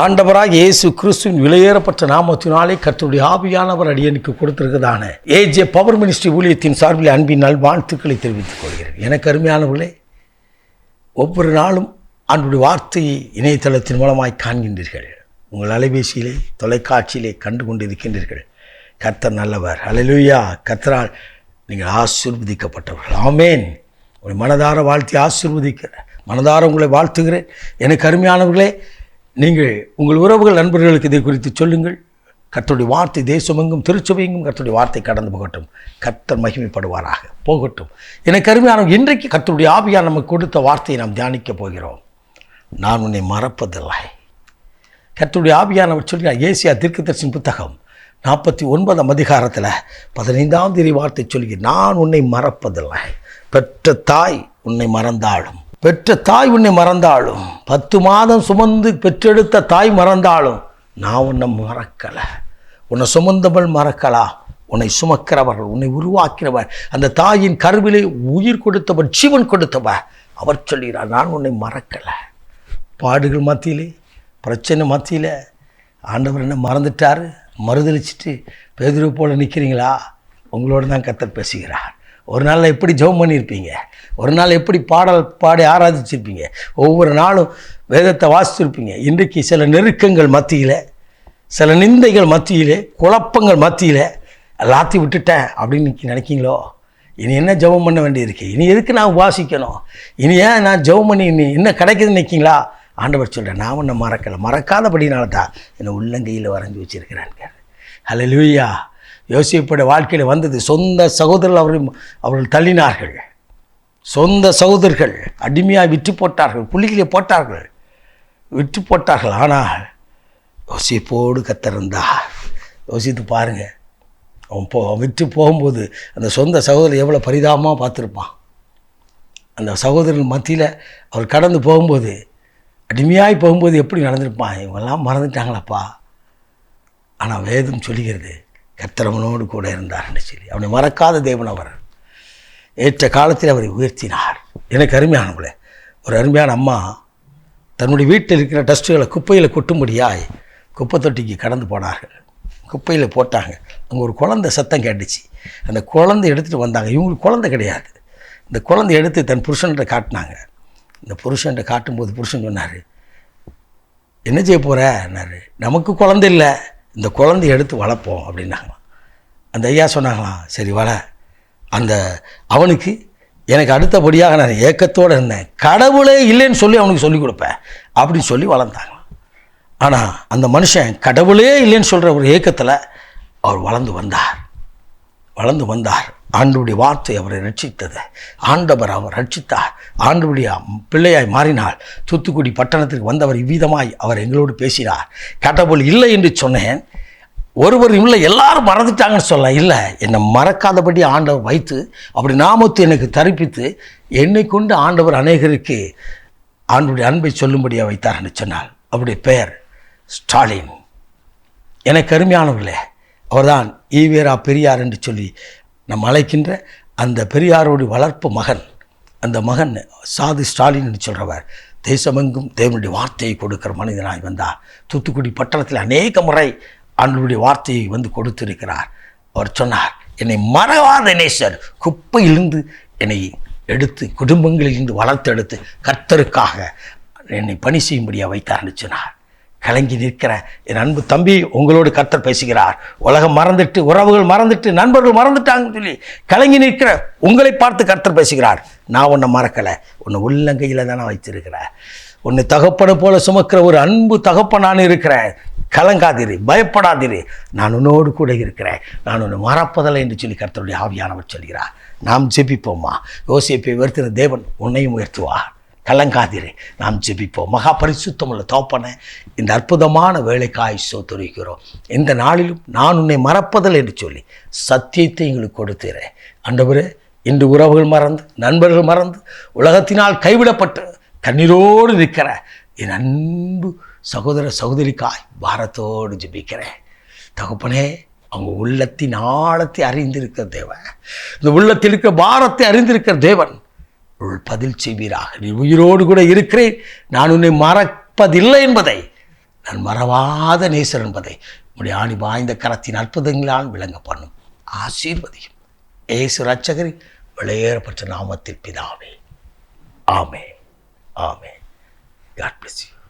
ஆண்டவராக இயேசு கிறிஸ்துவின் விலையேறப்பட்ட நாமத்தினாலே கர்த்தருடைய ஆவியானவர் அடியனுக்கு கொடுத்திருக்கிறதான ஏஜே பவர் மினிஸ்ட்ரி ஊழியத்தின் சார்பில் அன்பின் வாழ்த்துக்களை தெரிவித்துக் கொள்கிறேன். எனக்கு அருமையானவர்களே, ஒவ்வொரு நாளும் ஆண்டவருடைய வார்த்தையை இணையதளத்தின் மூலமாய் காண்கின்றீர்கள். உங்கள் அலைபேசியிலே தொலைக்காட்சியிலே கண்டு கொண்டிருக்கின்றீர்கள். கர்த்தர் நல்லவர். அல்லேலூயா. கர்த்தரால் நீங்கள் ஆசீர்வதிக்கப்பட்டவர்கள். ஆமேன். உங்களை மனதார வாழ்த்தி ஆசீர்வதிக்கிறேன். மனதார உங்களை வாழ்த்துகிறேன். எனக்கு அருமையானவர்களே, நீங்கள் உங்கள் உறவுகள் நண்பர்களுக்கு இதை குறித்து சொல்லுங்கள். கர்த்தருடைய வார்த்தை தேசமெங்கும் திருச்சபையெங்கும் கர்த்தருடைய வார்த்தை கடந்து போகட்டும். கர்த்தர் மகிமைப்படுவாராக. போகட்டும். எனக்கு அருமையான இன்றைக்கு கர்த்தருடைய ஆவியார் நமக்கு கொடுத்த வார்த்தையை நாம் தியானிக்கப் போகிறோம். நான் உன்னை மறப்பதில்லை. கர்த்தருடைய ஆவியானவர் சொல்கிறார். ஏசியா தீர்க்கதரிசியின் புத்தகம் 49ஆம் அதிகாரத்தில் 15ஆம் வார்த்தை சொல்கிறேன். நான் உன்னை மறப்பதில்லை. பெற்ற தாய் உன்னை மறந்தாலும், பெற்ற தாய் உன்னை மறந்தாலும், 10 மாதம் சுமந்து பெற்றெடுத்த தாய் மறந்தாலும் நான் உன்னை மறக்கலை. உன்னை சுமந்தவள் மறக்கலா? உன்னை சுமக்கிறவர்கள், உன்னை உருவாக்கிறவர், அந்த தாயின் கருவிலே உயிர் கொடுத்தவர், ஜீவன் கொடுத்தவர், அவர் சொல்கிறார் நான் உன்னை மறக்கலை. பாடுகள் மத்தியிலே, பிரச்சனை மத்தியில் ஆண்டவர் என்ன மறந்துட்டார்? மறுதளிச்சுட்டு பேதுரு போல் நிற்கிறீங்களா? உங்களோடு தான் கர்த்தர் பேசுகிறார். ஒரு நாளில் எப்படி ஜெபம் பண்ணியிருப்பீங்க? ஒரு நாள் எப்படி பாடல் பாடி ஆராதிச்சிருப்பீங்க? ஒவ்வொரு நாளும் வேதத்தை வாசிச்சிருப்பீங்க. இன்றைக்கு சில நெருக்கங்கள் மத்தியில், சில நிந்தைகள் மத்தியில், குழப்பங்கள் மத்தியில் எல்லாத்தையும் விட்டுட்டேன் அப்படின்னு நினைக்கிங்களோ? இனி என்ன ஜெபம் பண்ண வேண்டியிருக்கு? இனி எதுக்கு நான் வாசிக்கணும்? இனி ஏன் நான் ஜெபம் பண்ணி இனி என்ன கிடைக்குதுன்னு நினைக்கிங்களா? ஆண்டவர் சொல்கிறேன், நான் உன்னை மறக்கலை. மறக்காதபடினால தான் என்னை உள்ளங்கையில் வரைஞ்சி வச்சுருக்கிறேன். அல்லேலூயா. யோசேப்புடைய வாழ்க்கையில் வந்தது. சொந்த சகோதரர்கள் அவர்கள் தள்ளினார்கள். சொந்த சகோதரர்கள் அடிமையாக விற்று போட்டார்கள், புள்ளிகளை போட்டார்கள், விற்று போட்டார்கள். ஆனால் யோசேப்போடு கர்த்தர் இருந்தார். யோசித்து பாருங்கள். அவன் விற்று போகும்போது அந்த சொந்த சகோதரர் எவ்வளோ பரிதாபமாக பார்த்துருப்பான். அந்த சகோதரர்கள் மத்தியில் அவர் கடந்து போகும்போது, அடிமையாய் போகும்போது எப்படி நடந்திருப்பான்? இவங்கெல்லாம் மறந்துட்டாங்களாப்பா. ஆனால் வேதம் சொல்லுகிறது கர்த்தர் அவனோடு கூட இருந்தார்னு சொல்லி. அவனை மறக்காத தேவன் அவர். ஏற்ற காலத்தில் அவரை உயர்த்தினார். எனக்கு அருமையானவங்களே, ஒரு அருமையான அம்மா தன்னுடைய வீட்டில் இருக்கிற டஸ்ட்டுகளை குப்பையில் கொட்டும்படியாய் குப்பை தொட்டிக்கு கடந்து போனார்கள். குப்பையில் போட்டாங்க. அங்கே ஒரு குழந்தை சத்தம் கேட்டுச்சு. அந்த குழந்தை எடுத்துகிட்டு வந்தாங்க. இவங்களுக்கு குழந்தை கிடையாது. இந்த குழந்தை எடுத்து தன் புருஷன்கிட்ட காட்டினாங்க. இந்த புருஷன்கிட்ட காட்டும்போது புருஷன் சொன்னார், என்ன செய்ய போகிறேன்னாரு. நமக்கு குழந்தை இல்லை, இந்த குழந்தைய எடுத்து வளர்ப்போம் அப்படின்னாங்களாம். அந்த ஐயா சொன்னாங்களாம், சரி வள. அந்த அவனுக்கு எனக்கு அடுத்தபடியாக நான் ஏக்கத்தோடு இருந்தேன். கடவுளே இல்லைன்னு சொல்லி அவனுக்கு சொல்லிக் கொடுப்பேன் அப்படின்னு சொல்லி வளர்ந்தாங்களாம். ஆனால் அந்த மனுஷன் கடவுளே இல்லைன்னு சொல்கிற ஒரு ஏக்கத்தில் அவர் வளர்ந்து வந்தார். ஆண்டவருடைய வார்த்தை அவரை ரட்சித்தது. ஆண்டவர் அவர் ரட்சித்தார். ஆண்டவருடைய பிள்ளையாய் மாறினார். தூத்துக்குடி பட்டணத்திற்கு வந்தவர் இவ்விதமாய் அவர் எங்களோடு பேசினார். கடவுள் இல்லை என்று சொன்னேன். ஒருவர் இல்லை, எல்லாரும் மறந்துட்டாங்கன்னு சொல்ல இல்லை. என்னை மறக்காதபடி ஆண்டவர் வைத்து அப்படி நாமத்தை எனக்கு தரிப்பித்து என்னை கொண்டு ஆண்டவர் அநேகருக்கு ஆண்டவருடைய அன்பை சொல்லும்படியாக வைத்தார் என்று சொன்னார். அவருடைய பெயர் ஸ்டாலின். எனக்கு அருமையானவர்களே, அவர்தான் ஈவேரா பெரியார் என்று சொல்லி நம்ம அழைக்கின்ற அந்த பெரியாரோடு வளர்ப்பு மகன். அந்த மகன் சாது ஸ்டாலின் என்று சொல்கிறவர் தேசமெங்கும் தேவனுடைய வார்த்தையை கொடுக்கிற மனிதனாய் வந்தார். தூத்துக்குடி பட்டணத்தில் அநேக முறை ஆண்டவருடைய வார்த்தையை வந்து கொடுத்திருக்கிறார். அவர் சொன்னார், என்னை மறவாத நேசர், குப்பையிலிருந்து என்னை எடுத்து குடும்பங்களிலிருந்து வளர்த்தெடுத்து கர்த்தருக்காக என்னை பணி செய்யும்படியாக வைத்தார்னு சொன்னார். கலங்கி நிற்கிற என் அன்பு தம்பி, உங்களோடு கர்த்தர் பேசுகிறார். உலகம் மறந்துட்டு, உறவுகள் மறந்துட்டு, நண்பர்கள் மறந்துட்டாங்கன்னு சொல்லி கலங்கி நிற்கிற உங்களை பார்த்து கர்த்தர் பேசுகிறார். நான் உன்னை மறக்கலை, உன்னை உள்ளங்கையில் தானே வைத்திருக்கிறேன். உன்னை தகப்பனை போல சுமக்கிற ஒரு அன்பு தகப்பன் நான் இருக்கிறேன். கலங்காதிரு, பயப்படாதிரு, நான் உன்னோடு கூட இருக்கிறேன். நான் உன்னை மறப்பதில்லை என்று சொல்லி கர்த்தருடைய ஆவியானவர் சொல்கிறார். நாம் ஜெபிப்போம்மா. யோசேப்பை உயர்த்தின தேவன் உன்னையும் உயர்த்துவார். கலங்காதிரு, நாம் ஜெபிப்போம். மகா பரிசுத்தமுள்ள தகப்பனே, இந்த அற்புதமான வேலைக்காய் ஸ்தோத்திரிக்கிறோம். இந்த நாளிலும் நான் உன்னை மறப்பதில்லை என்று சொல்லி சத்தியத்தை எங்களுக்கு கொடுத்தீரேன். ஆண்டவரே, இன்று உறவுகள் மறந்து, நண்பர்கள் மறந்து, உலகத்தினால் கைவிடப்பட்டு கண்ணீரோடு நிற்கிற என் அன்பு சகோதர சகோதரிக்காய் பாரத்தோடு ஜெபிக்கிறேன். தகப்பனே, அவங்க உள்ளத்தின் ஆழத்தை அறிந்திருக்கிற தேவன், இந்த உள்ளத்தில் இருக்கிற பாரத்தை அறிந்திருக்கிற தேவன் பதில் செய்வீராக. நீ உயிரோடு கூட இருக்கிறேன், நான் உன்னை மறப்பதில்லை என்பதை நான் மறவாத நேசர் என்பதை உடைய ஆணி வாய்ந்த கரத்தின் அற்புதங்களால் விளங்க பண்ணும். ஆசீர்வதியும் இயேசு இரட்சகரின் விலையேறப்பட்ட நாமத்தில் பிதாவே. ஆமென். ஆமென். God bless you.